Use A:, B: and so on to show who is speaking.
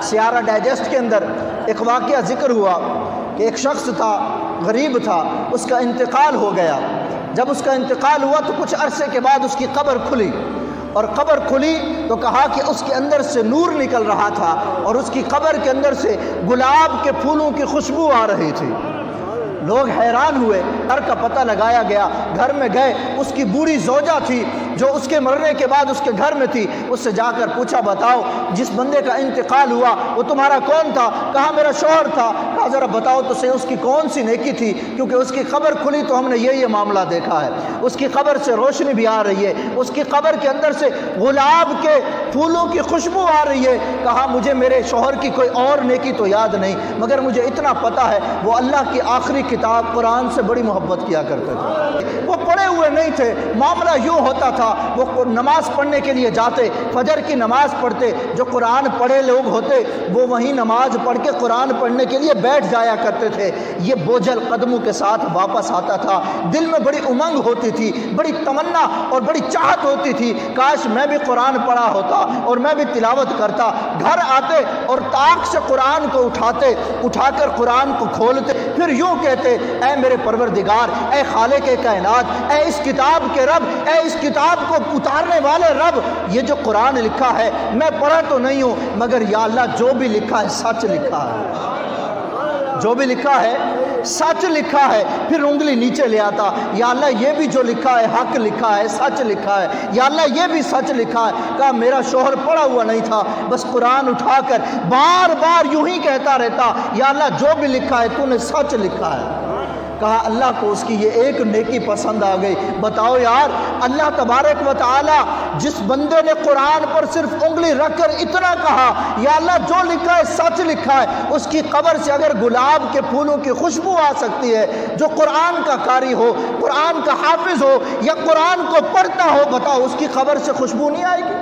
A: سیارہ ڈائجسٹ کے اندر ایک واقعہ ذکر ہوا کہ ایک شخص تھا، غریب تھا، اس کا انتقال ہو گیا۔ جب اس کا انتقال ہوا تو کچھ عرصے کے بعد اس کی قبر کھلی، اور قبر کھلی تو کہا کہ اس کے اندر سے نور نکل رہا تھا، اور اس کی قبر کے اندر سے گلاب کے پھولوں کی خوشبو آ رہی تھی۔ لوگ حیران ہوئے، گھر کا پتہ لگایا گیا، گھر میں گئے، اس کی بوڑھی زوجہ تھی جو اس کے مرنے کے بعد اس کے گھر میں تھی، اس سے جا کر پوچھا بتاؤ جس بندے کا انتقال ہوا وہ تمہارا کون تھا؟ کہا میرا شوہر تھا۔ کہا ذرا بتاؤ تو صحیح اس کی کون سی نیکی تھی، کیونکہ اس کی قبر کھلی تو ہم نے یہ معاملہ دیکھا ہے، اس کی قبر سے روشنی بھی آ رہی ہے، اس کی قبر کے اندر سے گلاب کے پھولوں کی خوشبو آ رہی ہے۔ کہا مجھے میرے شوہر کی کوئی اور نیکی تو یاد نہیں، مگر مجھے اتنا پتہ ہے وہ اللہ کی آخری کتاب قرآن سے بڑی محبت کیا کرتے تھے۔ وہ پڑھے ہوئے نہیں تھے، معاملہ یوں ہوتا تھا وہ نماز پڑھنے کے لیے جاتے، فجر کی نماز پڑھتے، جو قرآن پڑھے لوگ ہوتے وہ وہیں نماز پڑھ کے قرآن پڑھنے کے لیے بیٹھ جایا کرتے تھے۔ یہ بوجھل قدموں کے ساتھ واپس آتا تھا، دل میں بڑی امنگ ہوتی تھی، بڑی تمنا اور بڑی چاہت ہوتی تھی کاش میں بھی قرآن پڑھا ہوتا اور میں بھی تلاوت کرتا۔ گھر آتے اور طاق سے قرآن کو اٹھا کر قرآن کو کھولتے، پھر یوں کہتے اے میرے پروردگار، اے خالق کائنات، اے اس کتاب کے رب، اے اس کتاب کو اتارنے والے رب، یہ جو قرآن لکھا ہے میں پڑھا تو نہیں ہوں مگر یا اللہ جو بھی لکھا ہے سچ لکھا ہے، جو بھی لکھا ہے سچ لکھا ہے۔ پھر انگلی نیچے لے آتا، یا اللہ یہ بھی جو لکھا ہے حق لکھا ہے، سچ لکھا ہے، یا اللہ یہ بھی سچ لکھا ہے۔ کہا میرا شوہر پڑھا ہوا نہیں تھا، بس قرآن اٹھا کر بار بار یوں ہی کہتا رہتا یا اللہ جو بھی لکھا ہے تو نے سچ لکھا ہے۔ کہا اللہ کو اس کی یہ ایک نیکی پسند آ گئی۔ بتاؤ یار، اللہ تبارک و تعالی جس بندے نے قرآن پر صرف انگلی رکھ کر اتنا کہا یا اللہ جو لکھا ہے سچ لکھا ہے، اس کی قبر سے اگر گلاب کے پھولوں کی خوشبو آ سکتی ہے، جو قرآن کا قاری ہو، قرآن کا حافظ ہو یا قرآن کو پڑھتا ہو، بتاؤ اس کی قبر سے خوشبو نہیں آئے گی؟